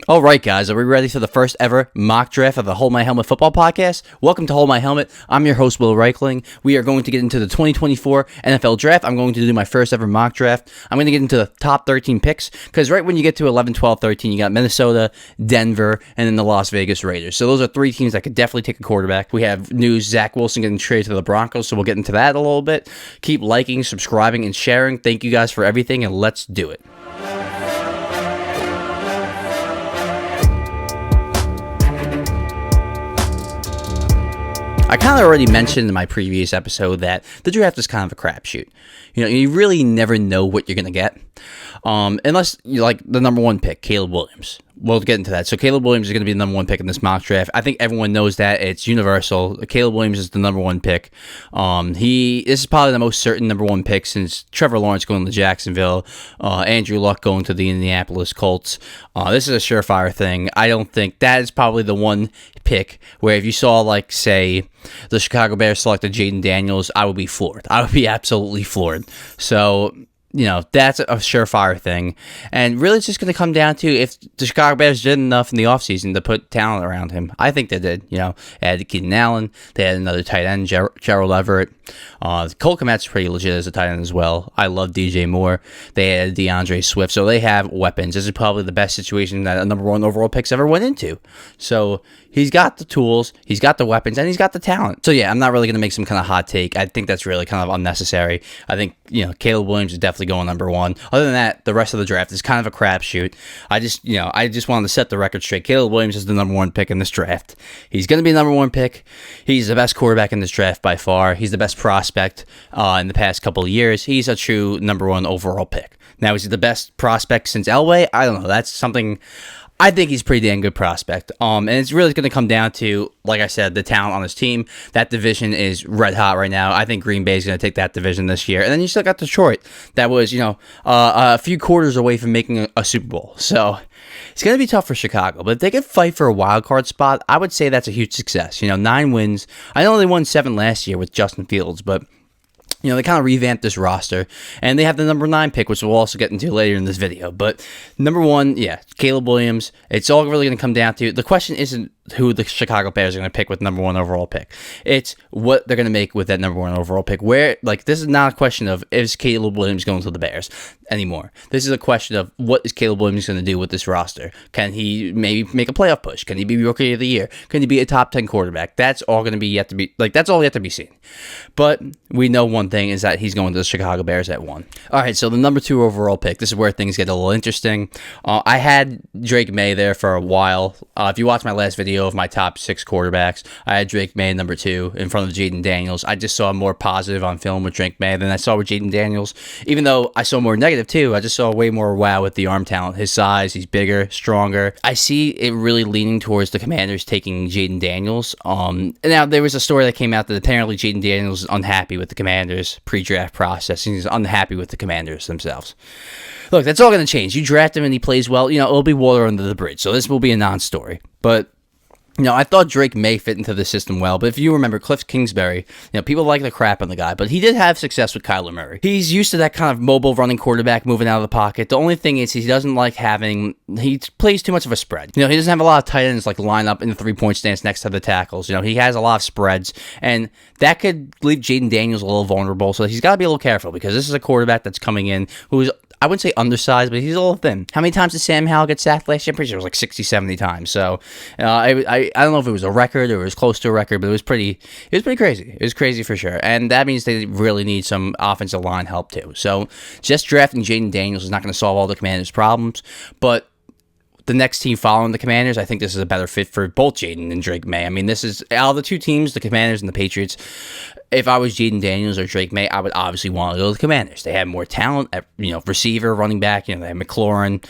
All right, guys, are we ready for the first ever mock draft of the Hold My Helmet Football Podcast? Welcome to Hold My Helmet. I'm your host, Will Reichling. We are going to get into the 2024 NFL Draft. I'm going to do my first ever mock draft. I'm going to get into the top 13 picks because right when you get to 11, 12, 13, you got Minnesota, Denver, and then the Las Vegas Raiders. So those are three teams that could definitely take a quarterback. We have news, Zach Wilson getting traded to the Broncos, so we'll get into that a little bit. Keep liking, subscribing, and sharing. Thank you guys for everything, and let's do it. I kind of already mentioned in my previous episode that the draft is kind of a crapshoot. You know, you really never know what you're going to get. Unless you like the number one pick, Caleb Williams. We'll get into that. So Caleb Williams is going to be the number one pick in this mock draft. I think everyone knows that. It's universal. Caleb Williams is the number one pick. This is probably the most certain number one pick since Trevor Lawrence going to Jacksonville, Andrew Luck going to the Indianapolis Colts. This is a surefire thing. I don't think that is probably the one pick where if you saw, like, say, the Chicago Bears selected Jayden Daniels, I would be floored. I would be absolutely floored. So, you know, that's a surefire thing. And really it's just going to come down to if the Chicago Bears did enough in the offseason to put talent around him. I think they did. You know, they had Keenan Allen. They had another tight end, Gerald Everett. Cole Kmet's pretty legit as a tight end as well. I love DJ Moore. They had DeAndre Swift. So they have weapons. This is probably the best situation that a number one overall pick's ever went into. So he's got the tools, he's got the weapons, and he's got the talent. So yeah, I'm not really going to make some kind of hot take. I think that's really kind of unnecessary. I think, you know, Caleb Williams is definitely going number one. Other than that, the rest of the draft is kind of a crapshoot. I just wanted to set the record straight. Caleb Williams is the number one pick in this draft. He's going to be the number one pick. He's the best quarterback in this draft by far. He's the best prospect in the past couple of years. He's a true number one overall pick. Now, is he the best prospect since Elway? I don't know. That's something. I think he's a pretty damn good prospect. And it's really going to come down to, like I said, the talent on his team. That division is red hot right now. I think Green Bay is going to take that division this year. And then you still got Detroit. That was, a few quarters away from making a Super Bowl. So it's going to be tough for Chicago. But if they can fight for a wild card spot, I would say that's a huge success. 9 wins. I know they won 7 last year with Justin Fields, but they kind of revamped this roster, and they have the number 9 pick, which we'll also get into later in this video. But number 1, Caleb Williams. It's all really going to come down to, the question isn't who the Chicago Bears are going to pick with number 1 overall pick. It's what they're going to make with that number 1 overall pick. This is not a question of is Caleb Williams going to the Bears anymore. This is a question of what is Caleb Williams going to do with this roster. Can he maybe make a playoff push? Can he be Rookie of the Year? Can he be a top 10 quarterback? That's all going to be that's all yet to be seen. But we know one thing is that he's going to the Chicago Bears at 1. All right, so the number 2 overall pick. This is where things get a little interesting. I had Drake Maye there for a while. If you watch my last video of my top 6 quarterbacks, I had Drake Maye number 2 in front of Jayden Daniels. I just saw more positive on film with Drake Maye than I saw with Jayden Daniels. Even though I saw more negative too, I just saw way more wow with the arm talent. His size, he's bigger, stronger. I see it really leaning towards the Commanders taking Jayden Daniels. Now, there was a story that came out that apparently Jayden Daniels is unhappy with the Commanders pre-draft process. He's unhappy with the Commanders themselves. Look, that's all going to change. You draft him and he plays well, it'll be water under the bridge. So this will be a non-story. But I thought Drake Maye fit into the system well, but if you remember Cliff Kingsbury, people like the crap on the guy, but he did have success with Kyler Murray. He's used to that kind of mobile running quarterback moving out of the pocket. The only thing is he doesn't like he plays too much of a spread. He doesn't have a lot of tight ends line up in the 3-point stance next to the tackles. He has a lot of spreads, and that could leave Jayden Daniels a little vulnerable, so he's got to be a little careful because this is a quarterback that's coming in who's, I wouldn't say undersized, but he's a little thin. How many times did Sam Howell get sacked last year? I'm pretty sure it was 60, 70 times. So I don't know if it was a record or it was close to a record, but it was pretty crazy. It was crazy for sure. And that means they really need some offensive line help too. So just drafting Jayden Daniels is not going to solve all the Commanders' problems, but the next team following the Commanders, I think this is a better fit for both Jayden and Drake Maye. I mean, this is out of the 2 teams, the Commanders and the Patriots. If I was Jayden Daniels or Drake Maye, I would obviously want to go to the Commanders. They have more talent at, receiver, running back. They have McLaurin.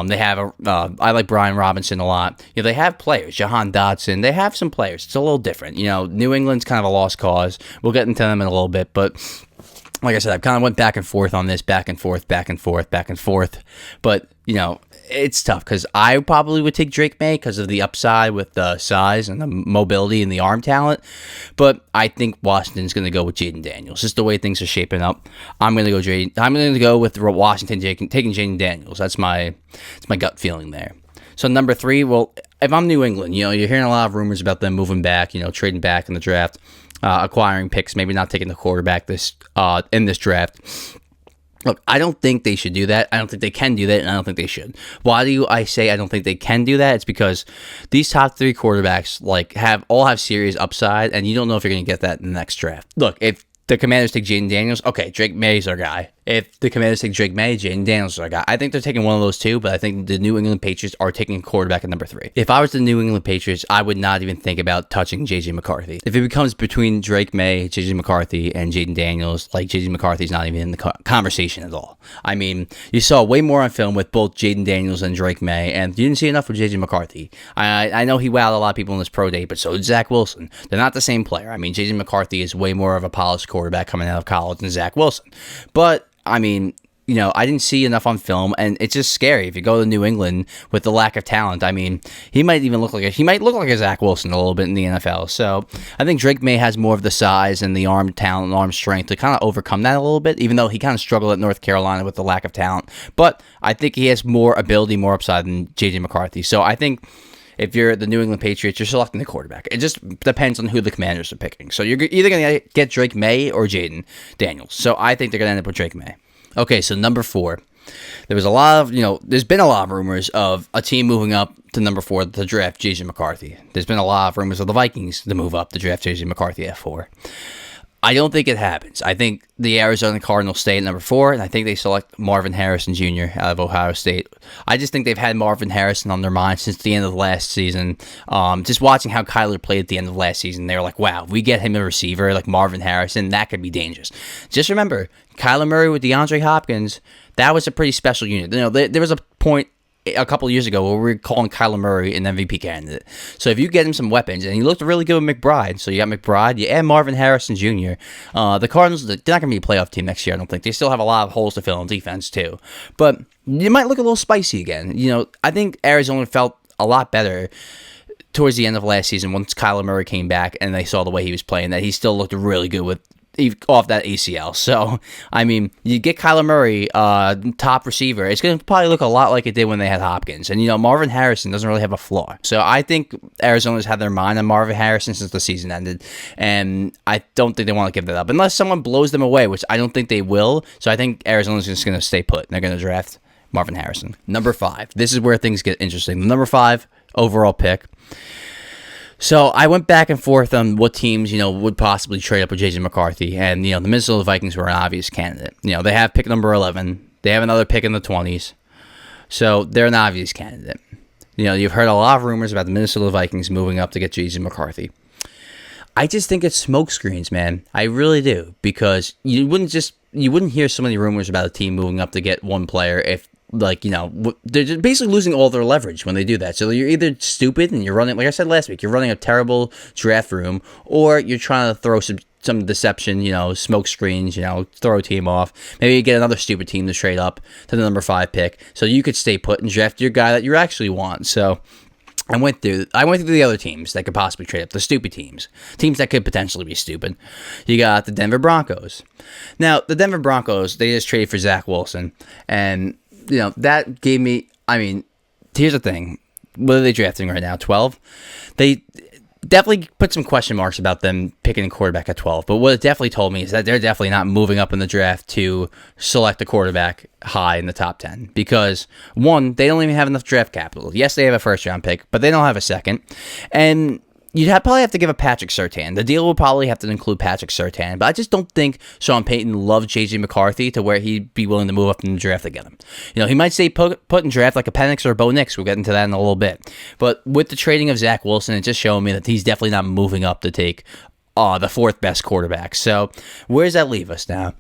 They have I like Brian Robinson a lot. They have players, Jahan Dotson. They have some players. It's a little different. New England's kind of a lost cause. We'll get into them in a little bit, but like I said, I kind of went back and forth on this, back and forth. But, it's tough because I probably would take Drake Maye because of the upside with the size and the mobility and the arm talent. But I think Washington's going to go with Jayden Daniels. Just the way things are shaping up. I'm going to go with Washington taking Jayden Daniels. That's my gut feeling there. So number 3, well, if I'm New England, you're hearing a lot of rumors about them moving back, trading back in the draft, acquiring picks, maybe not taking the quarterback in this draft. Look, I don't think they should do that. I don't think they can do that, and I don't think they should. Why do I say I don't think they can do that? It's because these top 3 quarterbacks all have serious upside, and you don't know if you're going to get that in the next draft. Look, if the Commanders take Jayden Daniels, okay, Drake Maye's our guy. If the Commanders take Drake Maye, Jayden Daniels is our guy. I think they're taking one of those two, but I think the New England Patriots are taking a quarterback at number 3. If I was the New England Patriots, I would not even think about touching J.J. McCarthy. If it becomes between Drake Maye, J.J. McCarthy, and Jayden Daniels, J.J. McCarthy's not even in the conversation at all. I mean, you saw way more on film with both Jayden Daniels and Drake Maye, and you didn't see enough with J.J. McCarthy. I know he wowed a lot of people in this pro day, but so did Zach Wilson. They're not the same player. I mean, J.J. McCarthy is way more of a polished quarterback coming out of college than Zach Wilson. But, I mean, I didn't see enough on film, and it's just scary if you go to New England with the lack of talent. I mean, he might look like a Zach Wilson a little bit in the NFL. So I think Drake Maye has more of the size and the arm talent and arm strength to kind of overcome that a little bit, even though he kind of struggled at North Carolina with the lack of talent. But I think he has more ability, more upside than J.J. McCarthy. So I think if you're the New England Patriots, you're selecting the quarterback. It just depends on who the Commanders are picking. So you're either going to get Drake Maye or Jayden Daniels. So I think they're going to end up with Drake Maye. Okay, so number 4. There was a lot of, there's been a lot of rumors of a team moving up to number 4 to draft J.J. McCarthy. There's been a lot of rumors of the Vikings to move up to draft J.J. McCarthy at 4. I don't think it happens. I think the Arizona Cardinals stay at number 4, and I think they select Marvin Harrison Jr. out of Ohio State. I just think they've had Marvin Harrison on their mind since the end of last season. Just watching how Kyler played at the end of last season, they were like, wow, if we get him a receiver like Marvin Harrison, that could be dangerous. Just remember, Kyler Murray with DeAndre Hopkins, that was a pretty special unit. There was a point a couple years ago where we were calling Kyler Murray an MVP candidate. So if you get him some weapons, and he looked really good with McBride, so you got McBride, you add Marvin Harrison Jr. The Cardinals, they're not going to be a playoff team next year, I don't think. They still have a lot of holes to fill in defense, too. But you might look a little spicy again. I think Arizona felt a lot better towards the end of last season once Kyler Murray came back and they saw the way he was playing, that he still looked really good with off that ACL. So, I mean, you get Kyler Murray, top receiver, it's going to probably look a lot like it did when they had Hopkins. And, Marvin Harrison doesn't really have a flaw. So, I think Arizona's had their mind on Marvin Harrison since the season ended. And I don't think they want to give that up. Unless someone blows them away, which I don't think they will. So, I think Arizona's just going to stay put. They're going to draft Marvin Harrison. Number 5. This is where things get interesting. The number 5 overall pick. So I went back and forth on what teams, would possibly trade up with J.J. McCarthy. And, the Minnesota Vikings were an obvious candidate. They have pick number 11. They have another pick in the 20s. So they're an obvious candidate. You've heard a lot of rumors about the Minnesota Vikings moving up to get J.J. McCarthy. I just think it's smokescreens, man. I really do. Because you wouldn't hear so many rumors about a team moving up to get one player if they're just basically losing all their leverage when they do that. So you're either stupid and you're running, like I said last week, you're running a terrible draft room, or you're trying to throw some deception, smoke screens, throw a team off. Maybe you get another stupid team to trade up to the number 5 pick so you could stay put and draft your guy that you actually want. So I went through the other teams that could possibly trade up, the stupid teams that could potentially be stupid. You got the Denver Broncos. Now, the Denver Broncos, they just traded for Zach Wilson, and that gave me, here's the thing. What are they drafting right now? 12? They definitely put some question marks about them picking a quarterback at 12. But what it definitely told me is that they're definitely not moving up in the draft to select a quarterback high in the top 10. Because, one, they don't even have enough draft capital. Yes, they have a first-round pick, but they don't have a second. And you'd probably have to give a Patrick Surtain. The deal will probably have to include Patrick Surtain, but I just don't think Sean Payton loved J.J. McCarthy to where he'd be willing to move up in the draft to get him. He might stay put in draft like a Penix or a Bo Nix. We'll get into that in a little bit. But with the trading of Zach Wilson, it's just showing me that he's definitely not moving up to take the 4th best quarterback. So where does that leave us now?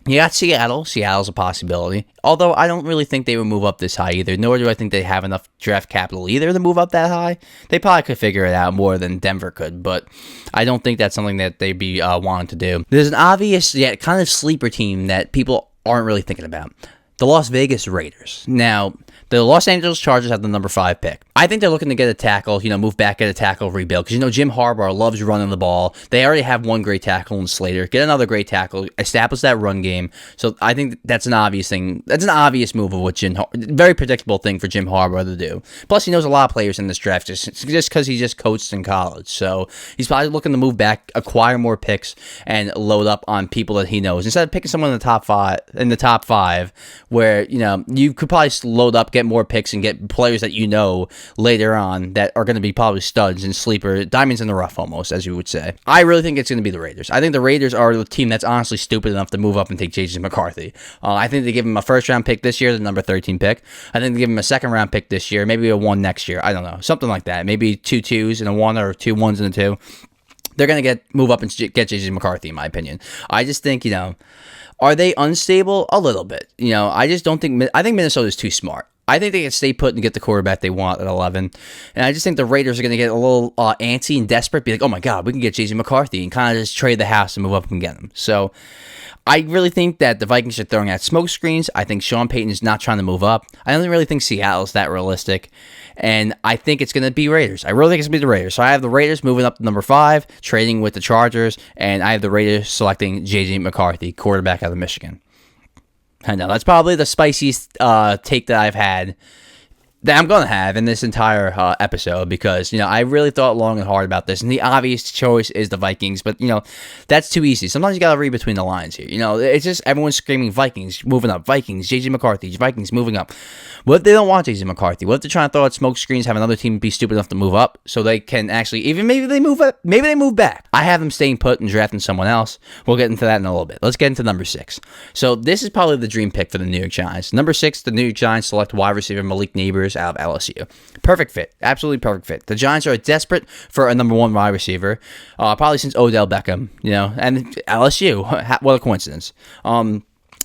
You got Seattle. Seattle's a possibility. Although I don't really think they would move up this high either, nor do I think they have enough draft capital either to move up that high. They probably could figure it out more than Denver could, but I don't think that's something that they'd be wanting to do. There's an obvious yet kind of sleeper team that people aren't really thinking about. the Las Vegas Raiders. Now, the Los Angeles Chargers have the number 5 pick. I think they're looking to get a tackle, move back, get a tackle, rebuild. Because, Jim Harbaugh loves running the ball. They already have one great tackle in Slater. Get another great tackle, establish that run game. So I think that's an obvious thing. That's an obvious move of what very predictable thing for Jim Harbaugh to do. Plus, he knows a lot of players in this draft just because he just coached in college. So he's probably looking to move back, acquire more picks, and load up on people that he knows. Instead of picking someone in the top five, where, you could probably load up, get more picks, and get players that later on that are going to be probably studs and sleeper, diamonds in the rough almost, as you would say. I really think it's going to be the Raiders. I think the Raiders are the team that's honestly stupid enough to move up and take J.J. McCarthy. I think they give him a first-round pick this year, the number 13 pick. I think they give him a second-round pick this year, maybe a 1 next year. I don't know. Something like that. Maybe 2 2s and a 1 or 2 1s and a 2. They're going to move up and get J.J. McCarthy, in my opinion. I just think, are they unstable? A little bit. I just don't think... I think Minnesota's too smart. I think they can stay put and get the quarterback they want at 11. And I just think the Raiders are going to get a little antsy and desperate, be like, oh my God, we can get J.J. McCarthy, and kind of just trade the house and move up and get him. So I really think that the Vikings are throwing out smoke screens. I think Sean Payton is not trying to move up. I don't really think Seattle's that realistic. And I think it's going to be Raiders. I really think it's going to be the Raiders. So I have the Raiders moving up to number 5, trading with the Chargers, and I have the Raiders selecting J.J. McCarthy, quarterback out of Michigan. I know, that's probably the spiciest take that I've had, that I'm going to have in this entire episode, because, I really thought long and hard about this, and the obvious choice is the Vikings, but, that's too easy. Sometimes you got to read between the lines here. It's just everyone's screaming Vikings, moving up, Vikings, J.J. McCarthy, Vikings, moving up. What if they don't want J.J. McCarthy? What if they're trying to throw out smoke screens, have another team be stupid enough to move up, so they can actually, even maybe they move up, maybe they move back. I have them staying put and drafting someone else. We'll get into that in a little bit. Let's get into number 6. So this is probably the dream pick for the New York Giants. Number 6, the New York Giants select wide receiver Malik Nabers out of LSU. Perfect fit. Absolutely perfect fit. The Giants are desperate for a number 1 wide receiver, probably since Odell Beckham, and LSU. What a coincidence. They're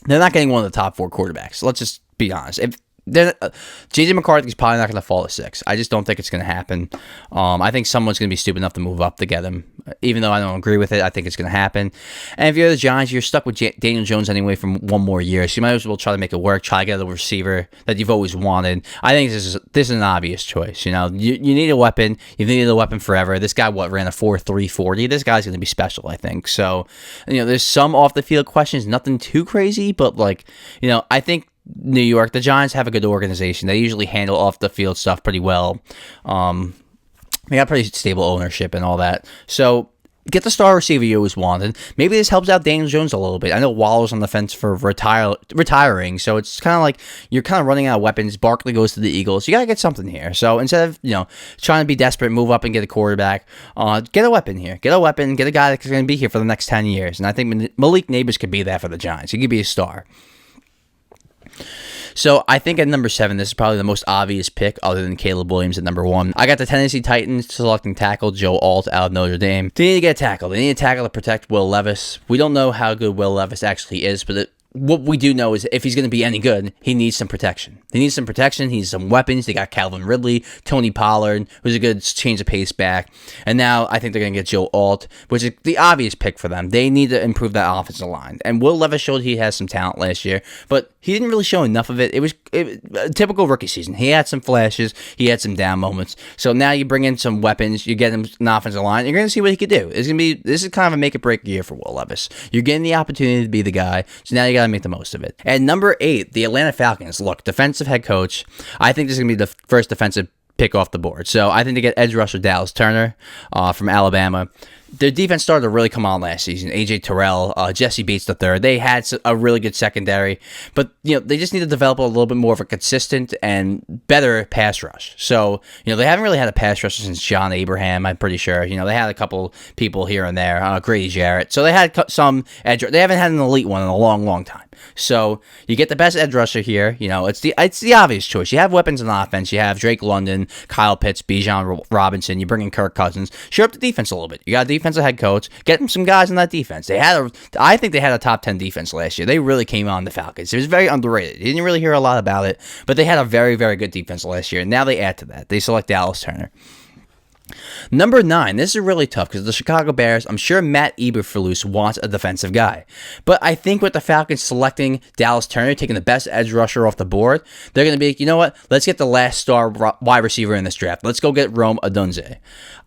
not getting one of the top 4 quarterbacks. Let's just be honest. If J.J. McCarthy's probably not going to fall to 6. I just don't think it's going to happen. I think someone's going to be stupid enough to move up to get him. Even though I don't agree with it, I think it's going to happen. And if you're the Giants, you're stuck with Daniel Jones anyway for 1 more year. So you might as well try to make it work. Try to get a receiver that you've always wanted. I think this is an obvious choice. You need a weapon. You've needed a weapon forever. This guy, ran a 4.3 40. This guy's going to be special, I think. So, there's some off the field questions. Nothing too crazy, but I think New York, the Giants have a good organization. They usually handle off the field stuff pretty well. They got pretty stable ownership and all that. So get the star receiver you always wanted. Maybe this helps out Daniel Jones a little bit. I know Waller's on the fence for retiring, so it's kind of like you're kind of running out of weapons. Barkley goes to the Eagles. You got to get something here. So instead of, trying to be desperate, move up and get a quarterback, get a weapon here. Get a weapon, get a guy that's going to be here for the next 10 years. And I think Malik Nabers could be that for the Giants. He could be a star. So I think at number 7, this is probably the most obvious pick other than Caleb Williams at number 1. I got the Tennessee Titans selecting tackle Joe Alt out of Notre Dame. They need to get a tackle. They need a tackle to protect Will Levis. We don't know how good Will Levis actually is, but what we do know is if he's going to be any good, he needs some protection. He needs some protection. He needs some weapons. They got Calvin Ridley, Tony Pollard, who's a good change of pace back. And now I think they're going to get Joe Alt, which is the obvious pick for them. They need to improve that offensive line. And Will Levis showed he has some talent last year, but he didn't really show enough of it. It was a typical rookie season. He had some flashes. He had some down moments. So now you bring in some weapons. You get him an offensive line. You're going to see what he could do. This is kind of a make or break year for Will Levis. You're getting the opportunity to be the guy. So now you got to make the most of it. And number 8, the Atlanta Falcons. Look, defensive head coach. I think this is going to be the first defensive pick off the board. So I think they get edge rusher Dallas Turner from Alabama. Their defense started to really come on last season. A.J. Terrell, Jesse Bates III. They had a really good secondary, but they just need to develop a little bit more of a consistent and better pass rush. So they haven't really had a pass rusher since John Abraham. I'm pretty sure. They had a couple people here and there, Grady Jarrett. So they had some edge. They haven't had an elite one in a long, long time. So you get the best edge rusher here. It's the obvious choice. You have weapons in offense. You have Drake London, Kyle Pitts, Bijan Robinson. You bring in Kirk Cousins. Shore up the defense a little bit. You got a defensive head coach. Get them some guys in that defense. I think they had a top 10 defense last year. They really came on the Falcons. It was very underrated. You didn't really hear a lot about it, but they had a very, very good defense last year. And now they add to that. They select Dallas Turner. Number 9, this is really tough because the Chicago Bears, I'm sure Matt Eberflus wants a defensive guy. But I think with the Falcons selecting Dallas Turner, taking the best edge rusher off the board, they're going to be like, you know what? Let's get the last star wide receiver in this draft. Let's go get Rome Odunze.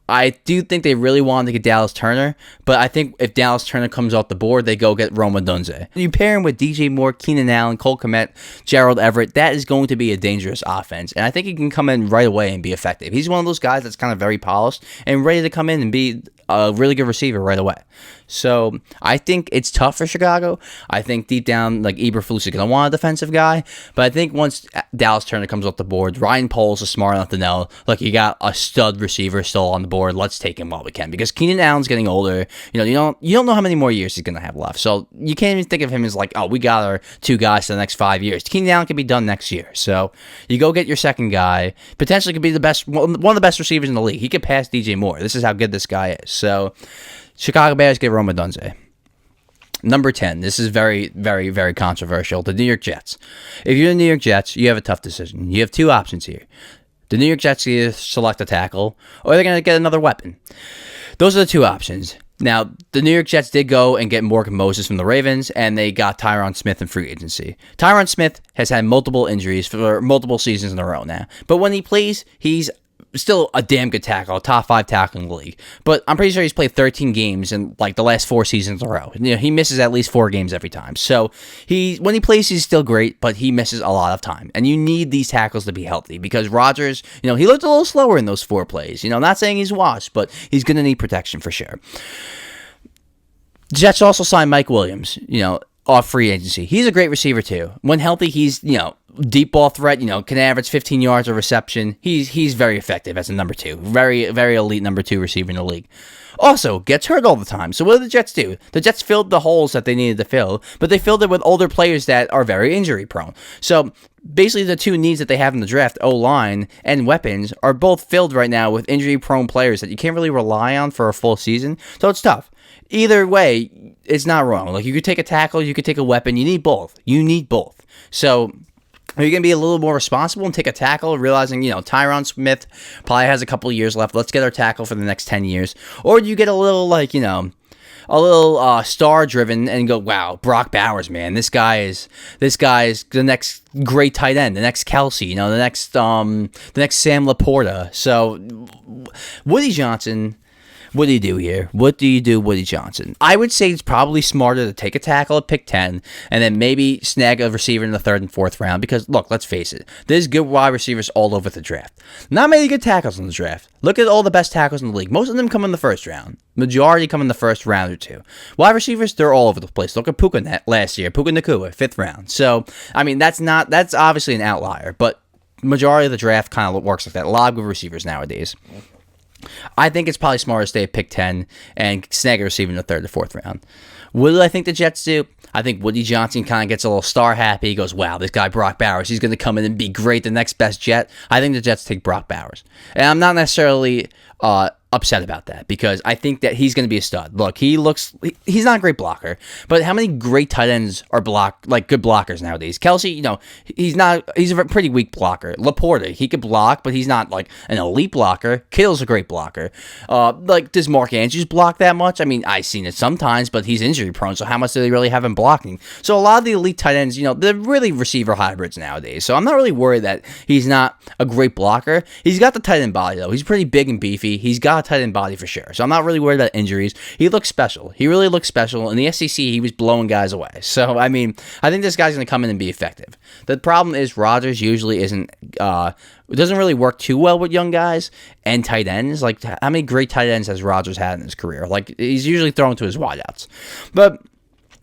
I do think they really wanted to get Dallas Turner, but I think if Dallas Turner comes off the board, they go get Rome Odunze. You pair him with DJ Moore, Keenan Allen, Cole Kmet, Gerald Everett, that is going to be a dangerous offense, and I think he can come in right away and be effective. He's one of those guys that's kind of very polished and ready to come in and be a really good receiver right away. So I think it's tough for Chicago. I think deep down, like Eberflus is going to want a defensive guy, but I think once Dallas Turner comes off the board, Ryan Poles is smart enough to know, like, you got a stud receiver still on the board. Let's take him while we can, because Keenan Allen's getting older. You don't know how many more years he's going to have left. So you can't even think of him as like, oh, we got our 2 guys for the next 5 years. Keenan Allen could be done next year. So you go get your second guy. Potentially could be the best, one of the best receivers in the league. He could pass DJ Moore. This is how good this guy is. So Chicago Bears get Rome Odunze. Number 10. This is very, very, very controversial. The New York Jets. If you're the New York Jets, you have a tough decision. You have 2 options here. The New York Jets either select a tackle, or they're going to get another weapon. Those are the 2 options. Now, the New York Jets did go and get Morgan Moses from the Ravens, and they got Tyron Smith in free agency. Tyron Smith has had multiple injuries for multiple seasons in a row now. But when he plays, he's still a damn good tackle, a top 5 tackle in the league. But I'm pretty sure he's played 13 games in like the last 4 seasons in a row. He misses at least 4 games every time. So when he plays, he's still great, but he misses a lot of time. And you need these tackles to be healthy, because Rodgers, he looked a little slower in those 4 plays. Not saying he's washed, but he's going to need protection for sure. Jets also signed Mike Williams, off free agency. He's a great receiver too. When healthy, he's, deep ball threat, can average 15 yards of reception. He's very effective as a number 2. Very, very elite number 2 receiver in the league. Also, gets hurt all the time. So what did the Jets do? The Jets filled the holes that they needed to fill, but they filled it with older players that are very injury prone. So basically the 2 needs that they have in the draft, O-line and weapons, are both filled right now with injury prone players that you can't really rely on for a full season. So it's tough. Either way, it's not wrong. Like, you could take a tackle, you could take a weapon. You need both. So are you going to be a little more responsible and take a tackle, realizing, Tyron Smith probably has a couple of years left. Let's get our tackle for the next 10 years. Or do you get a little, star-driven and go, wow, Brock Bowers, man. This guy is the next great tight end, the next Kelsey, the next Sam Laporta. So Woody Johnson, what do you do here? What do you do, Woody Johnson? I would say it's probably smarter to take a tackle at pick 10 and then maybe snag a receiver in the 3rd and 4th round, because, look, let's face it, there's good wide receivers all over the draft. Not many good tackles in the draft. Look at all the best tackles in the league. Most of them come in the 1st round. Majority come in the 1st round or 2. Wide receivers, they're all over the place. Look at Puka last year. Puka Nacua, 5th round. So, that's obviously an outlier, but majority of the draft kind of works like that. A lot of good receivers nowadays. I think it's probably smarter to stay at pick 10 and snag a receiver in the 3rd or 4th round. What do I think the Jets do? I think Woody Johnson kind of gets a little star happy. He goes, wow, this guy Brock Bowers, he's going to come in and be great, the next best Jet. I think the Jets take Brock Bowers. And I'm not necessarily upset about that, because I think that he's going to be a stud. Look, he's not a great blocker, but how many great tight ends are good blockers nowadays? Kelsey, he's a pretty weak blocker. Laporta, he could block, but he's not like an elite blocker. Kittle's a great blocker. Does Mark Andrews block that much? I've seen it sometimes, but he's injury prone, so how much do they really have him blocking? So a lot of the elite tight ends, they're really receiver hybrids nowadays, so I'm not really worried that he's not a great blocker. He's got the tight end body, though. He's pretty big and beefy. He's got a tight end body for sure. So I'm not really worried about injuries. He looks special. He really looks special. In the SEC, he was blowing guys away. So, I think this guy's going to come in and be effective. The problem is Rodgers usually doesn't really work too well with young guys and tight ends. Like, how many great tight ends has Rodgers had in his career? Like, he's usually thrown to his wideouts. But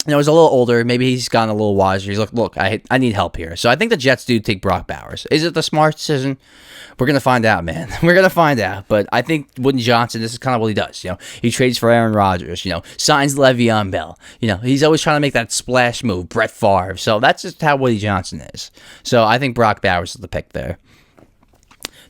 he's a little older. Maybe he's gotten a little wiser. He's like, look, I need help here. So I think the Jets do take Brock Bowers. Is it the smart decision? We're going to find out, man. We're going to find out. But I think Woody Johnson, this is kind of what he does. He trades for Aaron Rodgers, signs Le'Veon Bell. He's always trying to make that splash move, Brett Favre. So that's just how Woody Johnson is. So I think Brock Bowers is the pick there.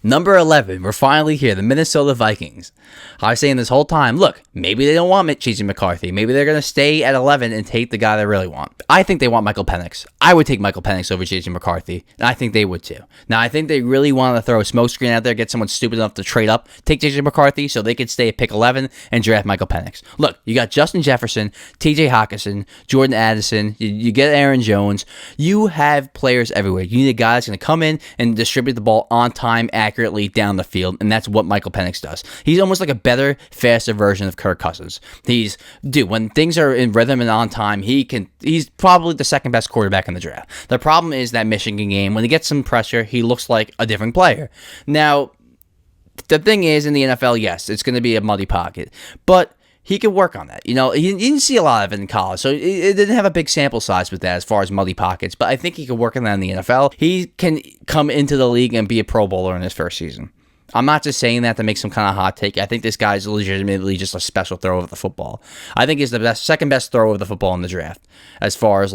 Number 11, we're finally here, the Minnesota Vikings. I was saying this whole time, look, maybe they don't want J.J. McCarthy. Maybe they're going to stay at 11 and take the guy they really want. I think they want Michael Penix. I would take Michael Penix over J.J. McCarthy, and I think they would too. Now, I think they really want to throw a smokescreen out there, get someone stupid enough to trade up, take J.J. McCarthy so they could stay at pick 11 and draft Michael Penix. Look, you got Justin Jefferson, T.J. Hockenson, Jordan Addison, you get Aaron Jones. You have players everywhere. You need a guy that's going to come in and distribute the ball on time, accurately, down the field, and that's what Michael Penix does. He's almost like a better, faster version of Kirk Cousins. When things are in rhythm and on time, he's probably the second best quarterback in the draft. The problem is that Michigan game, when he gets some pressure, he looks like a different player. Now, the thing is, in the NFL, yes, it's going to be a muddy pocket, but he could work on that. He didn't see a lot of it in college, so it didn't have a big sample size with that as far as muddy pockets, but I think he could work on that in the NFL. He can come into the league and be a Pro Bowler in his first season. I'm not just saying that to make some kind of hot take. I think this guy is legitimately just a special thrower of the football. I think he's the second best thrower of the football in the draft as far as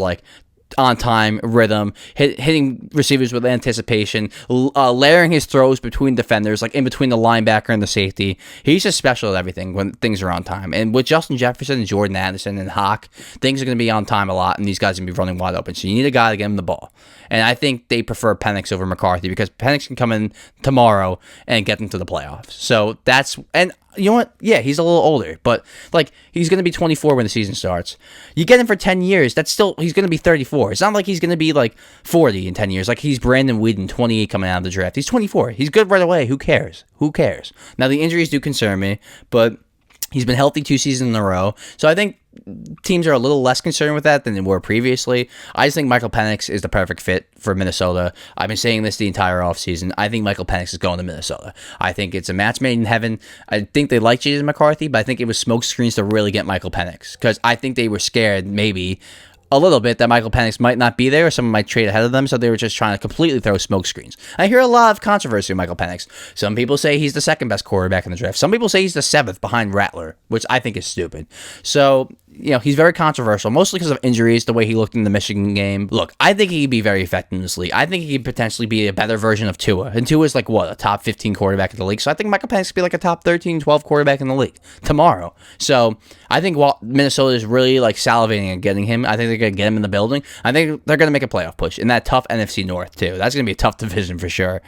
on time, rhythm, hitting receivers with anticipation, layering his throws between defenders, in between the linebacker and the safety. He's just special at everything when things are on time. And with Justin Jefferson and Jordan Addison and Hawk, things are going to be on time a lot, and these guys are going to be running wide open. So you need a guy to get him the ball. And I think they prefer Penix over McCarthy because Penix can come in tomorrow and get them to the playoffs. So and you know what? Yeah, he's a little older, but he's going to be 24 when the season starts. You get him for 10 years, he's going to be 34. It's not like he's going to be 40 in 10 years. He's Brandon Whedon, 28 coming out of the draft. He's 24. He's good right away. Who cares? Now, the injuries do concern me, but he's been healthy 2 seasons in a row. So I think teams are a little less concerned with that than they were previously. I just think Michael Penix is the perfect fit for Minnesota. I've been saying this the entire offseason. I think Michael Penix is going to Minnesota. I think it's a match made in heaven. I think they like J.J. McCarthy, but I think it was smoke screens to really get Michael Penix because I think they were scared maybe a little bit that Michael Penix might not be there or someone might trade ahead of them, so they were just trying to completely throw smoke screens. I hear a lot of controversy with Michael Penix. Some people say he's the second best quarterback in the draft. Some people say he's the 7th behind Rattler, which I think is stupid. So, he's very controversial, mostly because of injuries, the way he looked in the Michigan game. Look, I think he could be very effective in this league. I think he could potentially be a better version of Tua. And Tua is a top 15 quarterback in the league. So I think Michael Penix could be a top 13, 12 quarterback in the league tomorrow. So I think while Minnesota is really salivating at getting him, I think they're going to get him in the building. I think they're going to make a playoff push in that tough NFC North too. That's going to be a tough division for sure.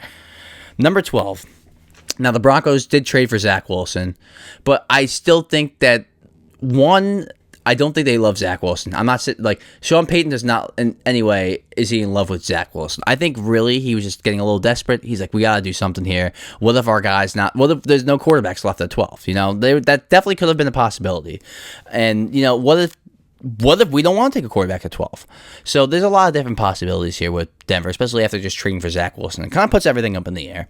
Number 12. Now the Broncos did trade for Zach Wilson, but I still think that I don't think they love Zach Wilson. I'm not Sean Payton does not in any way is he in love with Zach Wilson. I think really he was just getting a little desperate. He's we got to do something here. What if our guys what if there's no quarterbacks left at 12? That definitely could have been a possibility. And what if we don't want to take a quarterback at 12? So there's a lot of different possibilities here with Denver, especially after just trading for Zach Wilson. It kind of puts everything up in the air.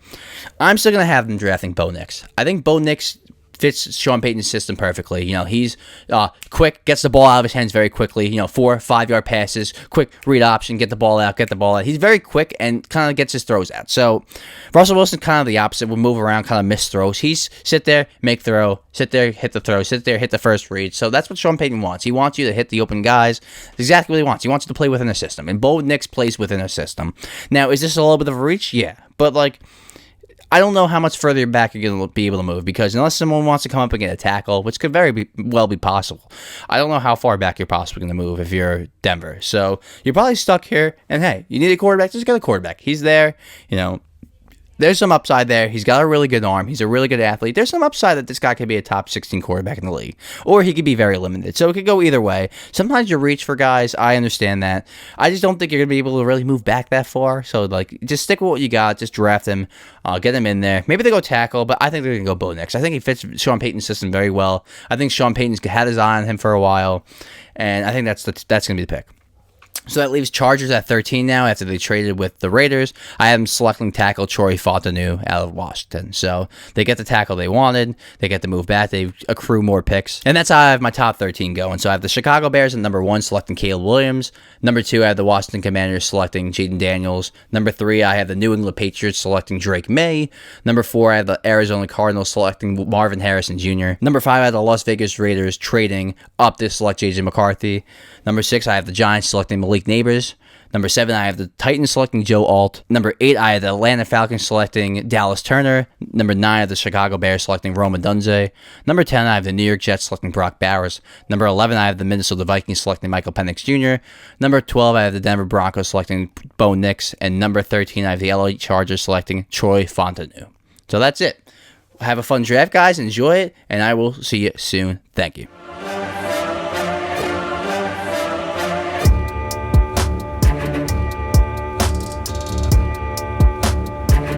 I'm still going to have them drafting Bo Nix. I think Bo Nix fits Sean Payton's system perfectly. He's quick, gets the ball out of his hands very quickly. 4-5 yard passes, quick read option, get the ball out. He's very quick and kind of gets his throws out. So Russell Wilson's kind of the opposite. Would move around, kind of miss throws. He's sit there, make throw, sit there, hit the throw, sit there, hit the first read. So that's what Sean Payton wants. He wants you to hit the open guys. That's exactly what he wants. He wants you to play within a system. And Bo Nix plays within a system. Now, is this a little bit of a reach? Yeah. But I don't know how much further back you're going to be able to move because unless someone wants to come up and get a tackle, which could well be possible, I don't know how far back you're possibly going to move if you're Denver. So you're probably stuck here. And hey, you need a quarterback, just get a quarterback. He's there, There's some upside there. He's got a really good arm. He's a really good athlete. There's some upside that this guy could be a top 16 quarterback in the league. Or he could be very limited. So it could go either way. Sometimes you reach for guys. I understand that. I just don't think you're going to be able to really move back that far. So, just stick with what you got. Just draft him. Get him in there. Maybe they go tackle, but I think they're going to go Bo Nix. I think he fits Sean Payton's system very well. I think Sean Payton's had his eye on him for a while. And I think that's going to be the pick. So that leaves Chargers at 13 now after they traded with the Raiders. I have them selecting tackle Troy Fautanu out of Washington. So they get the tackle they wanted. They get to move back. They accrue more picks. And that's how I have my top 13 going. So I have the Chicago Bears at number 1 selecting Caleb Williams. Number 2, I have the Washington Commanders selecting Jayden Daniels. Number 3, I have the New England Patriots selecting Drake Maye. Number 4, I have the Arizona Cardinals selecting Marvin Harrison Jr. Number 5, I have the Las Vegas Raiders trading up to select J.J. McCarthy. Number 6, I have the Giants selecting Malik Nabers. Number 7, I have the Titans selecting Joe Alt. Number 8, I have the Atlanta Falcons selecting Dallas Turner. Number 9, I have the Chicago Bears selecting Rome Odunze. Number 10, I have the New York Jets selecting Brock Bowers. Number 11, I have the Minnesota Vikings selecting Michael Penix Jr. Number 12, I have the Denver Broncos selecting Bo Nix. And number 13, I have the LA Chargers selecting Troy Fautanu. So that's it. Have a fun draft, guys. Enjoy it, and I will see you soon. Thank you.